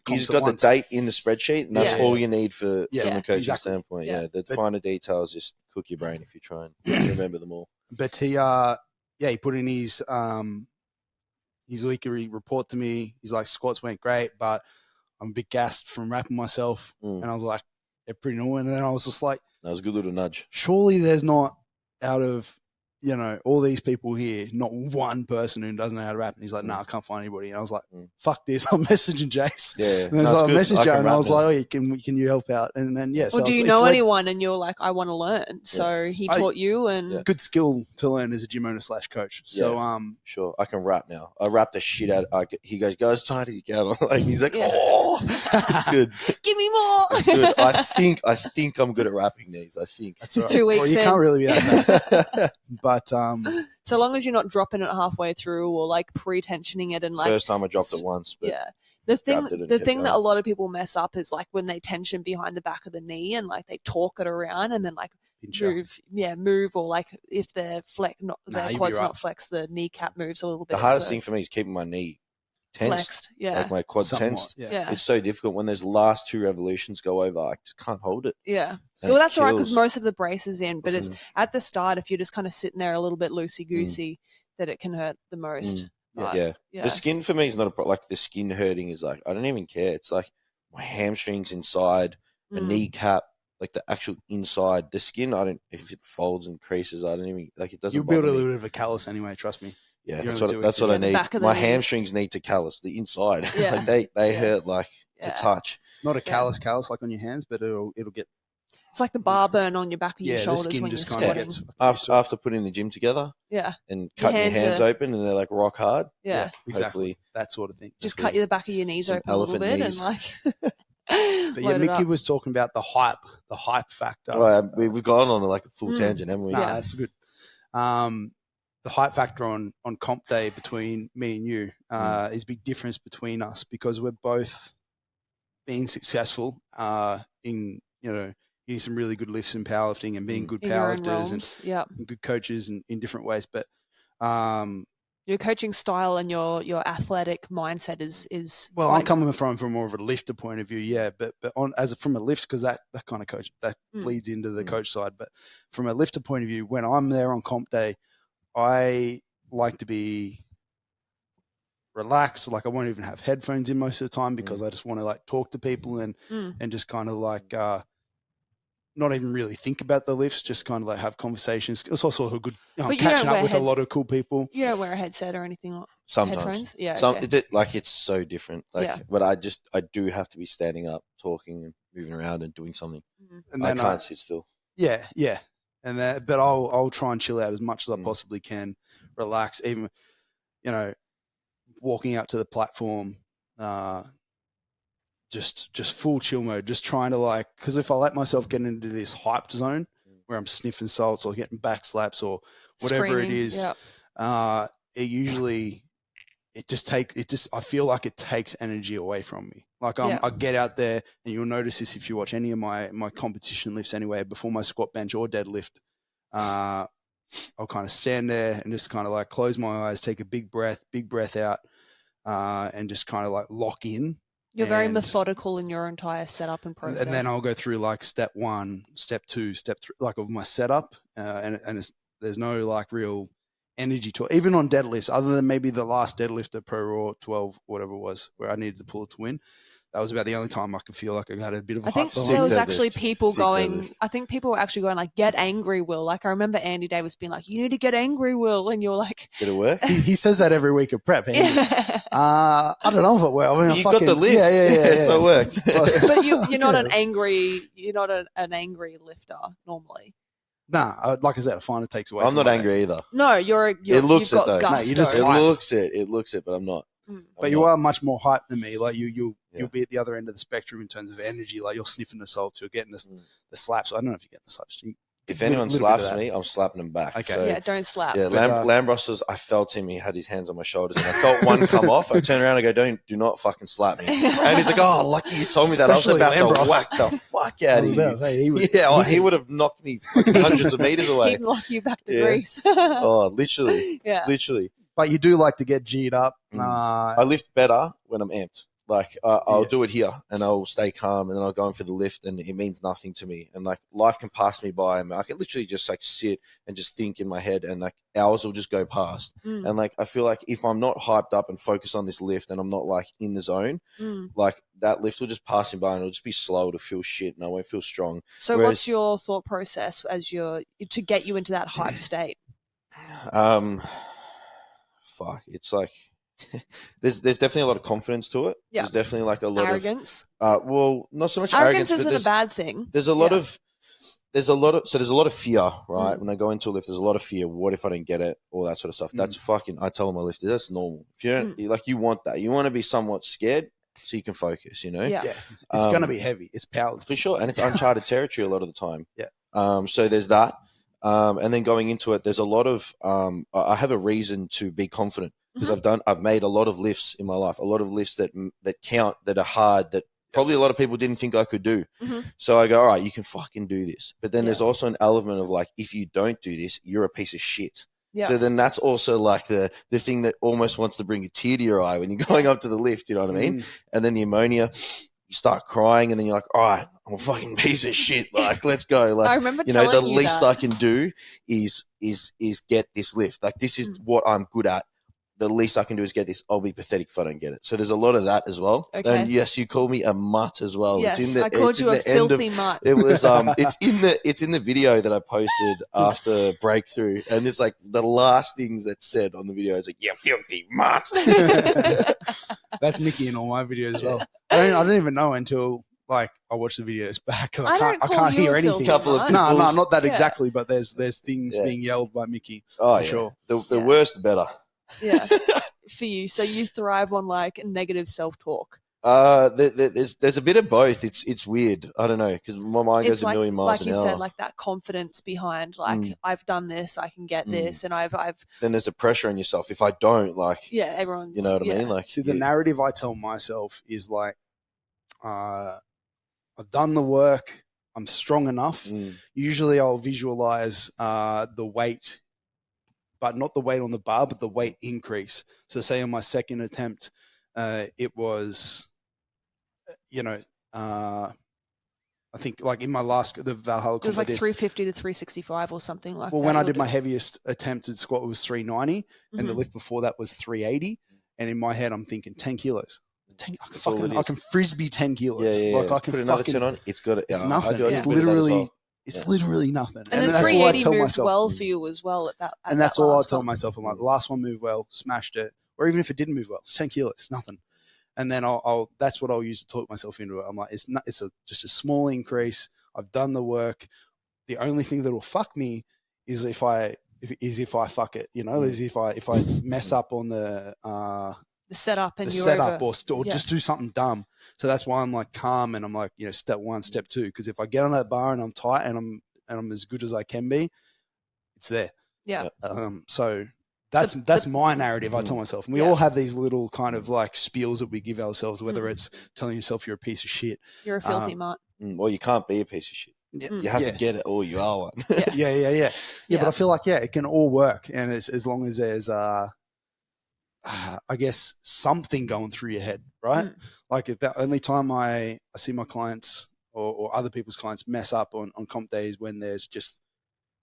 He's got the date in the spreadsheet, and that's all you need from a coaching standpoint. Yeah, the finer details just cook your brain if you try and remember them all. But he put in his weekly report to me. He's like, squats went great, but I'm a bit gassed from wrapping myself, and I was like, they're pretty normal. And then I was just like, that was a good little nudge. Surely there's not, out of, all these people here, not one person who doesn't know how to rap. And he's like, I can't find anybody. And I was like, fuck this. I'm messaging Jace. Yeah. And I messaged her and I was like, oh, can you help out? And then, Well, do you know anyone? And you're like, I want to learn. So he taught you, and good skill to learn as a gym owner / coach. So, sure. I can rap now. I rap the shit out. He goes, go as tight as you can. Like, he's like, oh, it's good. Give me more. It's good. I think I'm good at rapping these. I think. That's right. 2 weeks well, you in. can't really be that bad. But so long as you're not dropping it halfway through or like pre-tensioning it, and like first time I dropped it once, but the thing that a lot of people mess up is like when they tension behind the back of the knee and like they torque it around and then like move, or like if their quad's not flexed, the kneecap moves a little bit. The hardest thing for me is keeping my knee tensed, flexed, like my quad tensed. Yeah. It's so difficult when those last 2 revolutions go over. I just can't hold it. Yeah. And well, that's all right because most of the brace is in, but it's at the start, if you're just kind of sitting there a little bit loosey-goosey, that it can hurt the most. Yeah. The skin for me is not a problem. Like the skin hurting is like, I don't even care. It's like my hamstrings inside, my kneecap, like the actual inside. The skin, if it folds and creases, I don't even, like it doesn't You'll build bother a me. little bit of a callus anyway, trust me. Yeah, that's what I need. My hamstrings need to callus, the inside. Yeah. Like they hurt like to touch. Not a callus like on your hands, but it'll get. It's like the bar burn on your back of your shoulders when you're squatting. After putting the gym together, and cutting your hands open, and they're like rock hard. Yeah, exactly that sort of thing. Just cut the back of your knees open a little bit, and like. But yeah, Mikki was talking about the hype factor. Well, we've gone on like a full tangent, haven't we? No, that's good. the hype factor on comp day between me and you is a big difference between us because we're both being successful in, getting some really good lifts in powerlifting and being good powerlifters and good coaches in different ways. But your coaching style and your athletic mindset is well, I'm coming from more of a lifter point of view, but from a lift, because that kind of coach that bleeds into the coach side. But from a lifter point of view, when I'm there on comp day, I like to be relaxed. Like I won't even have headphones in most of the time because I just want to like talk to people and just kind of like not even really think about the lifts, just kind of like have conversations. It's also a good catching up with a lot of cool people. You don't wear a headset or anything like sometimes. Headphones? Yeah. It's so different. But I do have to be standing up, talking and moving around and doing something. And then I can't sit still. Yeah. But I'll try and chill out as much as I possibly can, relax, even, walking out to the platform, just full chill mode, just trying to because if I let myself get into this hyped zone where I'm sniffing salts or getting back slaps or whatever Screaming, it is, I feel like it takes energy away from me. Like I get out there, and you'll notice this if you watch any of my competition lifts anyway, before my squat, bench or deadlift, I'll kind of stand there and just kind of like close my eyes, take a big breath out, and just kind of like lock in. You're very methodical in your entire setup and process. And then I'll go through like step 1, step 2, step 3, like of my setup, and there's no like real energy to it. Even on deadlifts, other than maybe the last deadlift at Pro Raw 12, whatever it was, where I needed to pull it to win. That was about the only time I could feel like I had a bit of a hype. There was actually people going, I think people were actually going like, get angry, Will. Like I remember Andy Davis being like, you need to get angry, Will. And you're like. Did it work? He says that every week at prep. I don't know if it worked. I mean, you got the lift. Yeah. So it worked. But you're not an angry lifter normally. Nah, like I said, I find it takes away. I'm not angry either. No, it looks it though. No, it looks it, but I'm not. But you are much more hyped than me. Like you'll be at the other end of the spectrum in terms of energy. Like you're sniffing the salts, you're getting the slaps. I don't know if you're getting the slaps. If anyone slaps me, I'm slapping them back. Okay. So, don't slap. Yeah, Lambros I felt him. He had his hands on my shoulders, and I felt one come off. I turned around and go, "Do not fucking slap me." And he's like, "Oh, lucky you told me that. I was about to whack the fuck out of you." He would have knocked me hundreds of meters away. He'd knock you back to Greece. Literally. Yeah, literally. But you do like to get G'd up. I lift better when I'm amped. Like I'll do it here and I'll stay calm and then I'll go in for the lift and it means nothing to me. And like life can pass me by and I can literally just like sit and just think in my head and like hours will just go past. And like I feel like if I'm not hyped up and focused on this lift and I'm not like in the zone, like that lift will just pass me by and it'll just be slow to feel shit and I won't feel strong. So what's your thought process to get you into that hype state? It's like there's definitely a lot of confidence to it. Yeah. There's definitely like a lot arrogance. Well, not so much arrogance. Arrogance isn't a bad thing. There's a lot of there's a lot of fear, right? When I go into a lift, there's a lot of fear. What if I don't get it? All that sort of stuff. That's fucking. I tell my lifters that's normal. If you don't you want that. You want to be somewhat scared so you can focus. Yeah. It's going to be heavy. It's powerful for sure, and it's uncharted territory a lot of the time. Yeah. So there's that. And then going into it, there's a lot of I have a reason to be confident because I've made a lot of lifts in my life, a lot of lifts that count, that are hard, that probably a lot of people didn't think I could do. So I go, all right, you can fucking do this. But then there's also an element of like, if you don't do this, you're a piece of shit. Yeah. So then that's also like the thing that almost wants to bring a tear to your eye when you're going up to the lift, you know what I mean? And then the ammonia, you start crying and then you're like, all right, I'm a fucking piece of shit. Like, let's go. Like, I remember the least I can do is get this lift. Like, this is what I'm good at. The least I can do is get this. I'll be pathetic if I don't get it. So there's a lot of that as well. Okay. And yes, you call me a mutt as well. Yes, I called you a filthy mutt. It was it's in the video that I posted after breakthrough, and it's like the last things that's said on the video is like, "You filthy mutt." That's Mikki in all my videos as well. I don't even know until like I watch the videos back because I can't hear anything. No, not that exactly, but there's things being yelled by Mikki. For sure. The worse the better. Yeah, for you. So you thrive on like negative self-talk. There's a bit of both. It's weird. I don't know, because my mind goes a million miles an hour. Like you said, like that confidence behind, like I've done this, I can get this, and I've. Then there's a pressure on yourself. If I don't, like, everyone's. You know what I mean? Like, see, the narrative I tell myself is like, I've done the work. I'm strong enough. Usually, I'll visualize the weight, but not the weight on the bar, but the weight increase. So, say on my second attempt, it was, I think like in my last, the Valhalla, it was like 350 to 365 or something like that. Well, when I did my heaviest attempted squat, it was 390, and the lift before that was 380. And in my head, I'm thinking 10 kilos. I can frisbee 10 kilos. Yeah. Like I can put another 10 on. It's got it's nothing. It's literally. It's literally nothing. And then 380 moved well for you as well at that. And that's all I tell myself. I'm like, the last one moved well, smashed it. Or even if it didn't move well, it's 10 kilos, nothing. And then that's what I'll use to talk myself into it. I'm like, it's just a small increase. I've done the work. The only thing that will fuck me is if I fuck it, is if I mess up on the setup and or just do something dumb. So that's why I'm like calm and I'm like, step one, step two. Because if I get on that bar and I'm tight and I'm as good as I can be, it's there. Yeah. So that's my narrative. I tell myself, and we all have these little kind of like spiels that we give ourselves, whether it's telling yourself you're a piece of shit. You're a filthy mutt. Well, you can't be a piece of shit. You have to get it, or you are one. Yeah. But I feel like it can all work, and as long as there's I guess something going through your head, right? Like if the only time I see my clients or other people's clients mess up on comp days when there's just,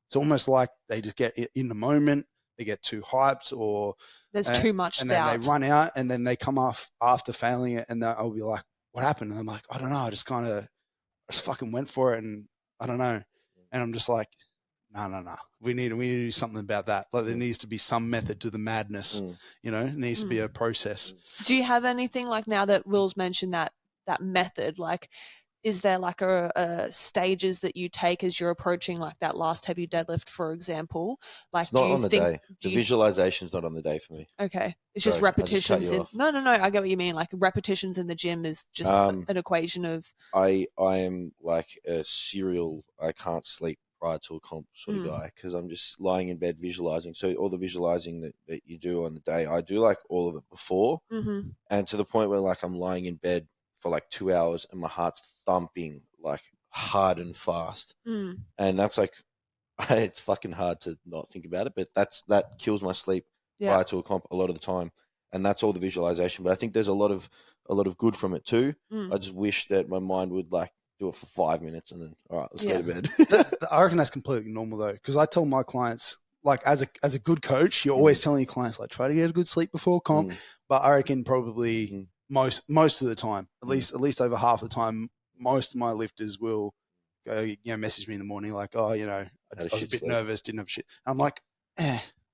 it's almost like they just get in the moment, they get too hyped, or there's too much and doubt. Then they run out, and then they come off after failing it, and I'll be like, "What happened?" And I'm like, "I don't know. I just fucking went for it, and I don't know." And I'm just like, No. We need to do something about that. Like there needs to be some method to the madness. It needs to be a process. Do you have anything like, now that Will's mentioned that method, like, is there like a stages that you take as you're approaching like that last heavy deadlift, for example? Like, it's not on the day. The visualization's not on the day for me. Okay. It's just repetitions. No. I get what you mean. Like repetitions in the gym is just an equation of. I am like a serial, I can't sleep prior to a comp sort of guy, because I'm just lying in bed visualizing. So all the visualizing that you do on the day, I do like all of it before, and to the point where like I'm lying in bed for like 2 hours and my heart's thumping like hard and fast, and that's like, it's fucking hard to not think about it, but that kills my sleep prior to a comp a lot of the time, and that's all the visualization. But I think there's a lot of good from it too. I just wish that my mind would like do it for 5 minutes and then, all right, let's go to bed. I reckon that's completely normal though, because I tell my clients, like as a good coach, you're always telling your clients like, try to get a good sleep before comp. But I reckon probably most of the time, at least over half the time, most of my lifters will go, message me in the morning like, oh, I was a bit nervous, didn't have shit. I'm like,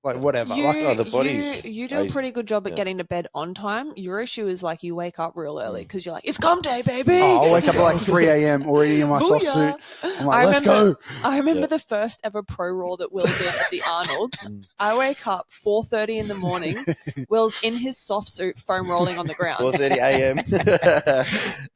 like whatever. The body's you do a pretty good job at getting to bed on time. Your issue is like you wake up real early because you're like, it's comp day, baby. Oh, I'll wake up at like 3 a.m. already in my soft suit. I'm like, let's go. I remember the first ever pro roll that Will did at the Arnold's. I wake up 4:30 in the morning. Will's in his soft suit, foam rolling on the ground. 4:30 a.m.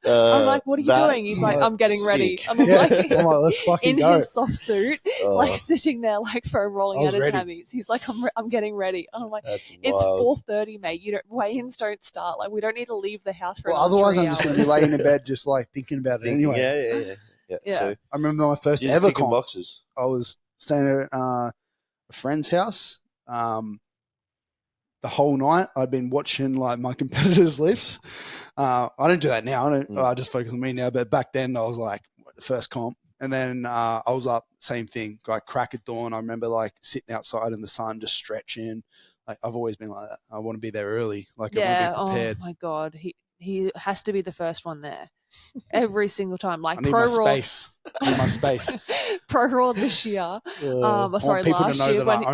I'm like, what are you doing? He's like, I'm getting ready. I'm like, let's fucking go. In his soft suit, like sitting there, like foam rolling out his hammies. He's like, I'm getting ready. And I'm like, it's 4:30, mate. Weigh-ins don't start. Like, we don't need to leave the house for otherwise 3 I'm just going to be laying in bed just like thinking about it anyway. Yeah. So I remember my first ever comp. Boxes. I was staying at a friend's house. The whole night I'd been watching like my competitors' lifts. I don't do that now. I just focus on me now. But back then I was like, the first comp. And then I was up, same thing, like crack at dawn. I remember like sitting outside in the sun, just stretching. Like I've always been like that. I want to be there early. Like I want to be prepared. Oh my God. He has to be the first one there every single time. Like I need pro my raw. space. I need my space. Pro raw this year. People to know year that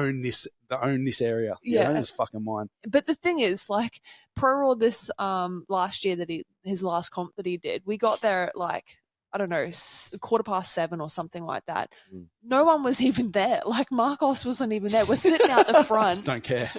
I own this area. Yeah. It's fucking mine. But the thing is, like pro raw this last year his last comp that he did, we got there at like, I don't know, 7:15 or something like that. No one was even there. Like Marcos wasn't even there. We're sitting out the front. Don't care.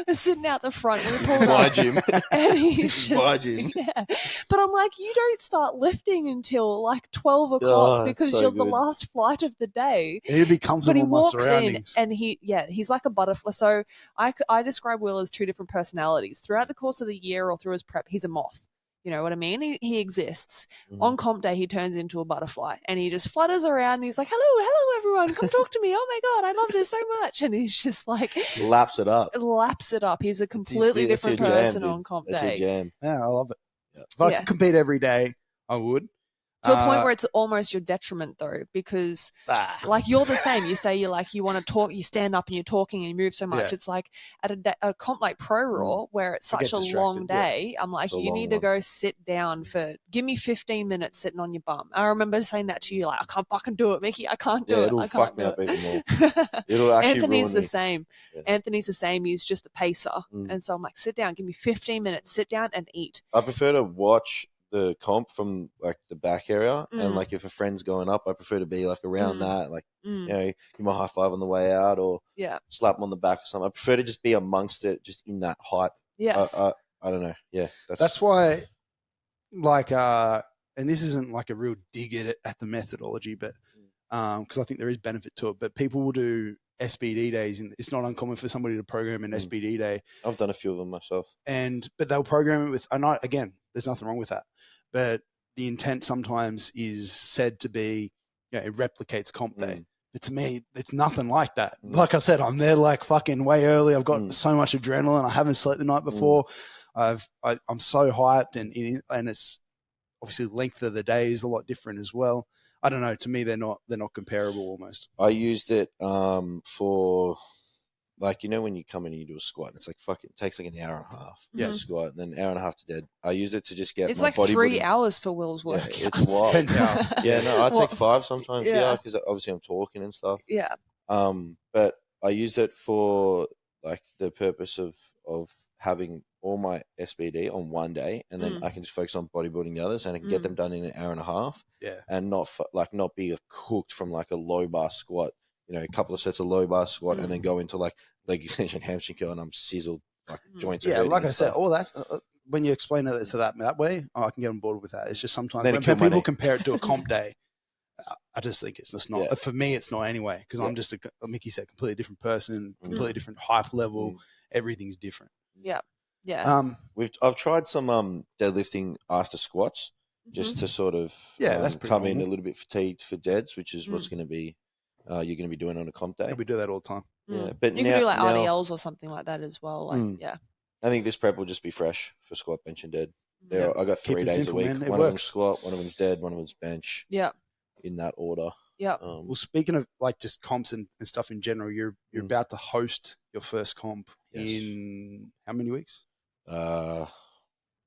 We're sitting out the front. We pull My up, gym. and This he's is just my gym. yeah. But I'm like, you don't start lifting until like 12 o'clock Oh, that's because so you're the good. last flight of the day. I need to be But comfortable he in my walks in surroundings. and he's like a butterfly. So I describe Will as two different personalities. Throughout the course of the year or through his prep, he's a moth. You know what I mean? He exists. Mhm. On comp day, he turns into a butterfly and he just flutters around and he's like, hello, everyone. Come talk to me. Oh my God, I love this so much. And he's just like, Laps it up. laps it up. He's a That's his completely thing. That's different your jam, person dude. on comp That's your day. jam. Yeah, I love it. Yeah. If I Yeah. could compete every day, I would. To a point where it's almost your detriment though, because like you're the same. You say you want to talk, you stand up and you're talking and you move so much. Yeah. It's like at a comp like Pro Raw where it's I such get a long distracted, yeah. day. I'm like, It's a you long need to one. go sit down give me 15 minutes sitting on your bum. I remember saying that to you, like, I can't fucking do it, Mikki. I can't do Yeah, it. it'll I can't fuck me do up it. even more. It'll actually Anthony's ruin the me. same. Yeah. Anthony's the same. He's just a pacer. Mm. And so I'm like, sit down, give me 15 minutes, sit down and eat. I prefer to watch the comp from like the back area, and Mm. like if a friend's going up, I prefer to be like around that, like Mm. you know, give him a high five on the way out, or Yeah. slap him on the back or something. I prefer to just be amongst it, just in that hype. Yes. I don't know. Yeah, That's why, like, and this isn't like a real dig at the methodology, but because I think there is benefit to it. But people will do SBD days, and it's not uncommon for somebody to program an SBD day. I've done a few of them myself. But they'll program it with, again, there's nothing wrong with that. But the intent sometimes is said to be, it replicates comp day. But to me, it's nothing like that. Like I said, I'm there like fucking way early. I've got so much adrenaline. I haven't slept the night before. I'm so hyped, and it's obviously the length of the day is a lot different as well. I don't know. To me, they're not comparable almost. I used it for, like, you know, when you come in and you do a squat, and it's like fucking it takes like an hour and a half to squat, and then an hour and a half to dead. I use it to just get It's my like body 3 hours for Will's work. Yeah, it's wild. Depends how. Yeah, no, I take Well, 5 sometimes. yeah. Because obviously I'm talking and stuff. Yeah. But I use it for like the purpose of having all my SBD on one day, and then I can just focus on bodybuilding the others, and I can get them done in an hour and a half. Yeah. And not be cooked from like a low bar squat, you know, a couple of sets of low bar squat, and then go into like leg extension, hamstring curl, and I'm sizzled, like joints. Yeah, are like I and said, stuff. all that when you explain it to that way, I can get on board with that. It's just sometimes Then when it killed my people knee. compare it to a comp day, I just think it's just not. Yeah. For me, it's not anyway, because I'm just, like Mikki said, completely different person, completely Mm. different hype level. Everything's different. Yeah. Yeah. I've tried some deadlifting after squats, just to sort of that's pretty come in a normal. little bit fatigued for deads, which is what's going to be you're going to be doing on a comp day. Yeah, we do that all the time. Yeah, but You now, can do like now RDLs or something like that as well. Like, yeah. I think this prep will just be fresh for squat, bench, and dead. Yeah. I got Keep 3 it days simple, a week. man. It One of them's works. squat, one of them's dead, one of them's bench. Yeah. In that order. Yeah. Well, speaking of like just comps and stuff in general, you're about to host your first comp in how many weeks? It's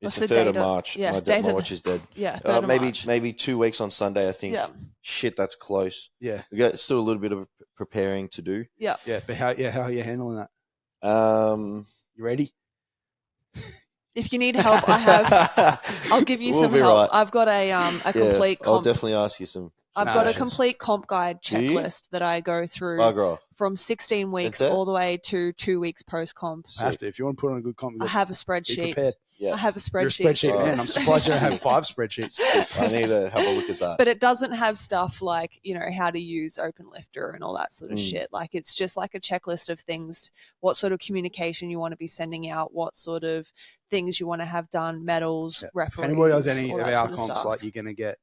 What's the the 3rd of date of- March. yeah, My date of watch is dead. Yeah. 3rd of March. Maybe 2 weeks on Sunday, I think. Yeah. Shit, that's close. Yeah. We got still a little bit of preparing to do. Yeah. Yeah, but how are you handling that? You ready? If you need help, I'll give you We'll some be help. right. I've got a complete I'll comp. definitely ask you some. I've got a questions. complete comp guide Do you? checklist that I go through Bugger off. from 16 weeks That's it? all the way to 2 weeks post comp. I have to. If you want to put on a good comp, I have a be spreadsheet. prepared. Yeah. I have a You're a spreadsheet. spreadsheet Oh. man. I'm surprised you don't have 5 spreadsheets. I need to have a look at that. But it doesn't have stuff like, you know, how to use OpenLifter and all that sort of shit. Like, it's just like a checklist of things, what sort of communication you want to be sending out, what sort of things you want to have done, medals, referees. If anybody does any all of that our sort of comps, stuff. like you're gonna get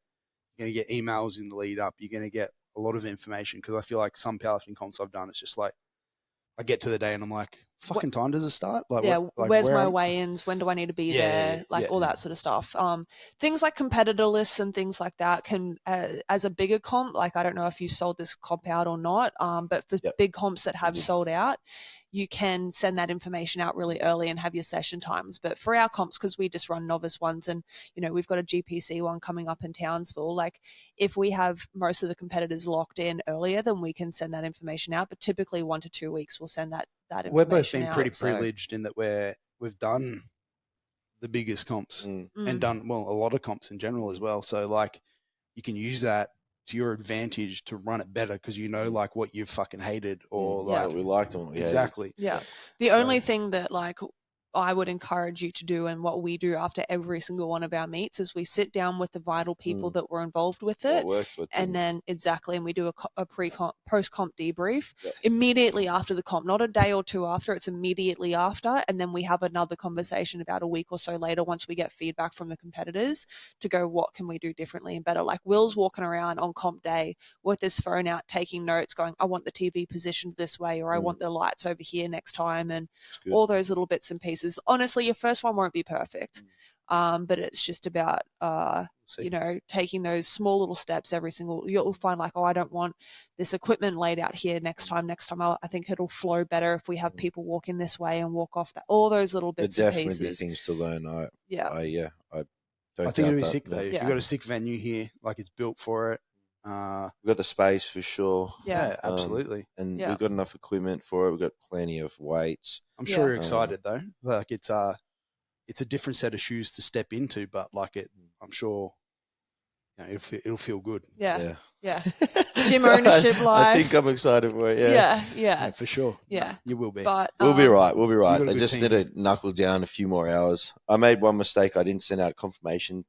emails in the lead up. You're gonna get a lot of information, because I feel like some powerlifting comps I've done, it's just like I get to the day and I'm like, fucking time does it start? Like, yeah, where's where my am- weigh-ins? When do I need to be Yeah, there? yeah, Like yeah. all that sort of stuff. Things like competitor lists and things like that can, as a bigger comp, like I don't know if you sold this comp out or not, but for big comps that have sold out, you can send that information out really early and have your session times. But for our comps, because we just run novice ones, and you know we've got a GPC one coming up in Townsville, like if we have most of the competitors locked in earlier, then we can send that information out. But typically 1 to 2 weeks we'll send that information We've both been out, pretty so- privileged in that we've done the biggest comps and done a lot of comps in general as well. So like you can use that to your advantage to run it better because you know like what you fucking hated or like we liked them. Yeah. exactly. Yeah. The only thing that like I would encourage you to do and what we do after every single one of our meets is we sit down with the vital people that were involved with it. And then and we do a pre-comp, post-comp debrief immediately after the comp, not a day or two after, it's immediately after. And then we have another conversation about a week or so later once we get feedback from the competitors to go, what can we do differently and better? Like Will's walking around on comp day with his phone out, taking notes, going, I want the TV positioned this way, or I want the lights over here next time, and all those little bits and pieces. Honestly, your first one won't be perfect, but it's just about taking those small little steps every single. You'll find like, oh, I don't want this equipment laid out here next time. I think it'll flow better if we have people walk in this way and walk off that. All those little bits and pieces. Definitely be things to learn. I think it'll be sick though. If you've got a sick venue here, like it's built for it. We've got the space for sure. Yeah, absolutely. And we've got enough equipment for it. We've got plenty of weights. I'm sure you're excited though. Like it's a different set of shoes to step into, but like I'm sure it'll feel good. Yeah. Gym ownership life. I think I'm excited for it. Yeah, for sure. Yeah, you will be. But we'll be right. We'll be right. I just need to knuckle down a few more hours. I made one mistake. I didn't send out a confirmation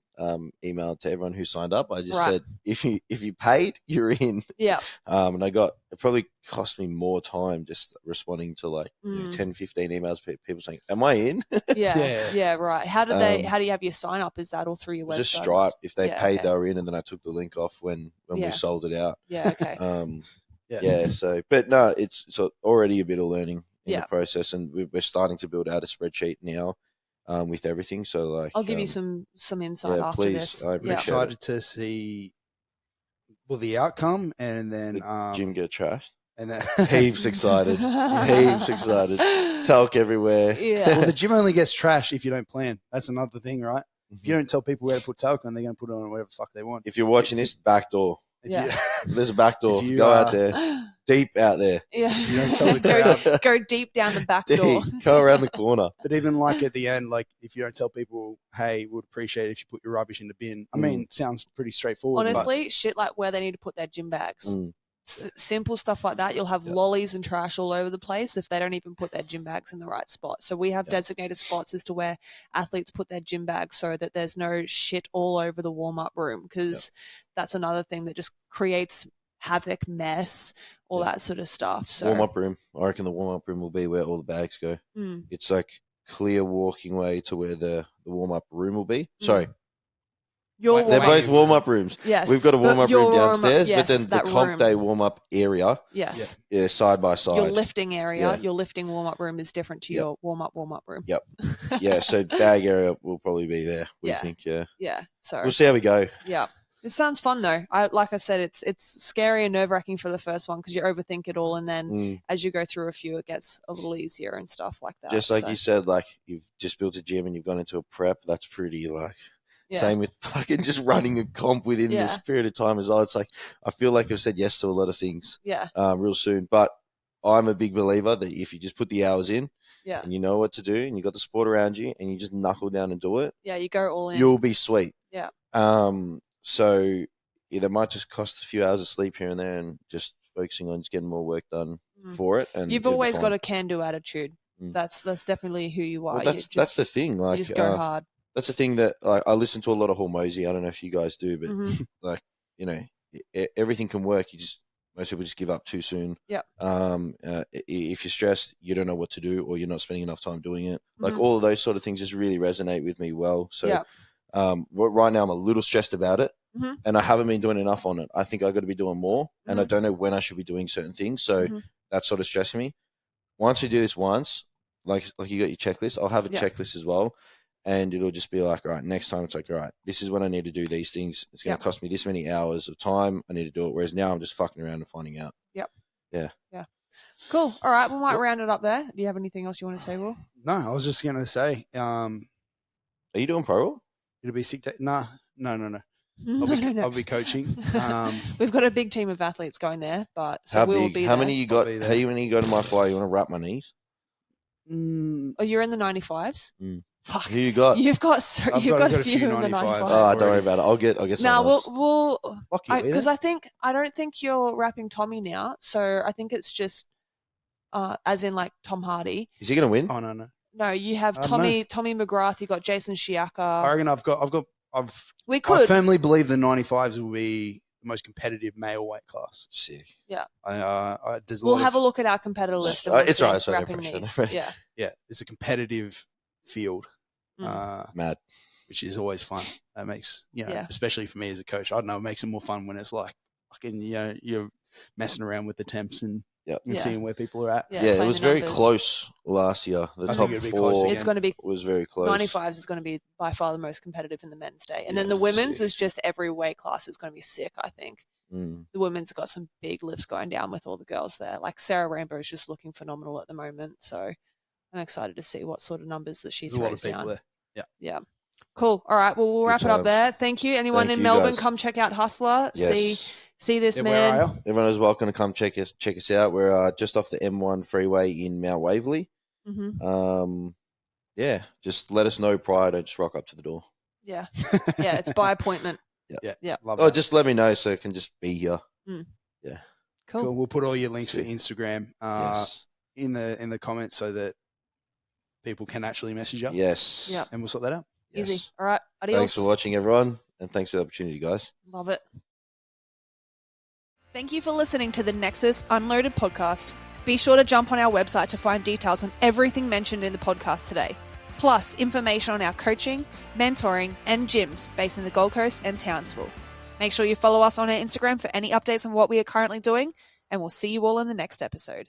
email to everyone who signed up. I just said if you paid, you're in. Yeah. And it probably cost me more time just responding to like 10, 15 emails, people saying, "Am I in?" Yeah, right. How do you have your sign up? Is that all through your website? Just Stripe. If they paid, they were in, and then I took the link off when we sold it out. Yeah. Okay. So, but no, it's already a bit of learning in the process, and we're starting to build out a spreadsheet now with everything. So, like, I'll give you some insight after this. I'm excited to see the outcome, and then the gym get trashed. And then heaps excited, talc everywhere. Yeah. Well, the gym only gets trashed if you don't plan. That's another thing, right? If you don't tell people where to put talc on, they're going to put it on whatever the fuck they want. If you're watching this, back door. There's a back door. Go out there. Deep out there. Yeah. You don't tell the crowd. Go deep down the back door. Go around the corner. But even like at the end, like if you don't tell people, hey, we'd appreciate it if you put your rubbish in the bin. I mean, it sounds pretty straightforward. Honestly, shit like where they need to put their gym bags. Simple stuff like that. You'll have lollies and trash all over the place if they don't even put their gym bags in the right spot. So we have designated spots as to where athletes put their gym bags so that there's no shit all over the warm-up room, because that's another thing that just creates havoc, mess, all that sort of stuff. So warm-up room. I reckon the warm-up room will be where all the bags go. It's like clear walking way to where the warm-up room will be. Sorry. They're both warm-up rooms. Yes. We've got a warm-up room downstairs, yes, but then the comp day warm-up area is side by side. Your lifting area, your lifting warm-up room is different to your warm-up room. Yep. Yeah, so bag area will probably be there, we think, Yeah, so we'll see how we go. Yeah. It sounds fun though. Like I said, it's scary and nerve-wracking for the first one because you overthink it all, and then as you go through a few, it gets a little easier and stuff like that. Just like you said, like you've just built a gym and you've gone into a prep, that's pretty like... Same with fucking just running a comp within this period of time as well. It's like I feel like I've said yes to a lot of things real soon. But I'm a big believer that if you just put the hours in and you know what to do and you got the sport around you and you just knuckle down and do it. Yeah, you go all in. You'll be sweet. Yeah. So that might just cost a few hours of sleep here and there and just focusing on just getting more work done for it. And you've always got a can-do attitude. That's definitely who you are. Well, that's the thing. Like you just go hard. That's the thing that like I listen to a lot of Hormozy. I don't know if you guys do, but like everything can work. Most people just give up too soon. Yeah. If you're stressed, you don't know what to do, or you're not spending enough time doing it. Like all of those sort of things just really resonate with me well. So right now I'm a little stressed about it, and I haven't been doing enough on it. I think I got to be doing more, and I don't know when I should be doing certain things. So that's sort of stressing me. Once we do this like you got your checklist, I'll have a checklist as well. And it'll just be like, all right, next time it's like, all right, this is when I need to do these things. It's going to cost me this many hours of time. I need to do it. Whereas now I'm just fucking around and finding out. Yep. Yeah. Cool. All right. We might round it up there. Do you have anything else you want to say, Will? No, I was just going to say. Are you doing pro? It'll be sick day. No. I'll be coaching. We've got a big team of athletes going there, but so how we'll big? be How there. many you got? How many you got in my fly? You want to wrap my knees? Oh, you're in the 95s? Fuck. Who you got? You've got I've you've got got a a few few in the 95s. 95. Oh, don't worry about it. I'll get No, someone else. we'll Fuck you, because I don't think you're rapping Tommy now. So I think it's just as in like Tom Hardy. Is he going to win? Oh no. No, you have I don't know. Tommy McGrath. You got Jason I Shiaka. reckon We I could. firmly believe the 95s will be the most competitive male weight class. Sick. There's We'll have a look at our competitor list. And we'll It's see all right, it's all right, rapping no these. pressure. Yeah. Yeah, it's a competitive field, Mad. which is always fun. That makes Yeah. especially for me as a coach. I don't know, it makes it more fun when it's like fucking you're messing around with the temps and seeing where people are at. Yeah, playing it was the very numbers. close last year. The I top think it'd be close 4 again. It's going to be was very close. 95s is going to be by far the most competitive in the men's day. And then Yeah, the women's sick. is just every weight class is going to be sick, I think. Mm. The women's got some big lifts going down with all the girls there. Like Sarah Rainbow is just looking phenomenal at the moment. So I'm excited to see what sort of numbers that she There's a lot of throws people down. there. Yeah. Cool. All right. Well, we'll Good wrap it up times. there. Thank you. Anyone Thank in you, Melbourne, guys. come check out Husla. Yes. See this Yeah, man. where are you? Everyone is welcome to come check us out. We're just off the M1 freeway in Mount Waverley. Mm-hmm. Yeah, just let us know prior to just rock up to the door. Yeah. Yeah. It's by appointment. Yeah. Love Oh, that. just let me know so I can just be here. Yeah. Cool. We'll put all your links for Sick. Instagram Yes. in the comments so that people can actually message us. Yes. Yeah. And we'll sort that out. Yes. Easy. All right. Adios. Thanks for watching, everyone, and thanks for the opportunity, guys. Love it. Thank you for listening to the Nexus Unloaded podcast. Be sure to jump on our website to find details on everything mentioned in the podcast today, plus information on our coaching, mentoring, and gyms based in the Gold Coast and Townsville. Make sure you follow us on our Instagram for any updates on what we are currently doing, and we'll see you all in the next episode.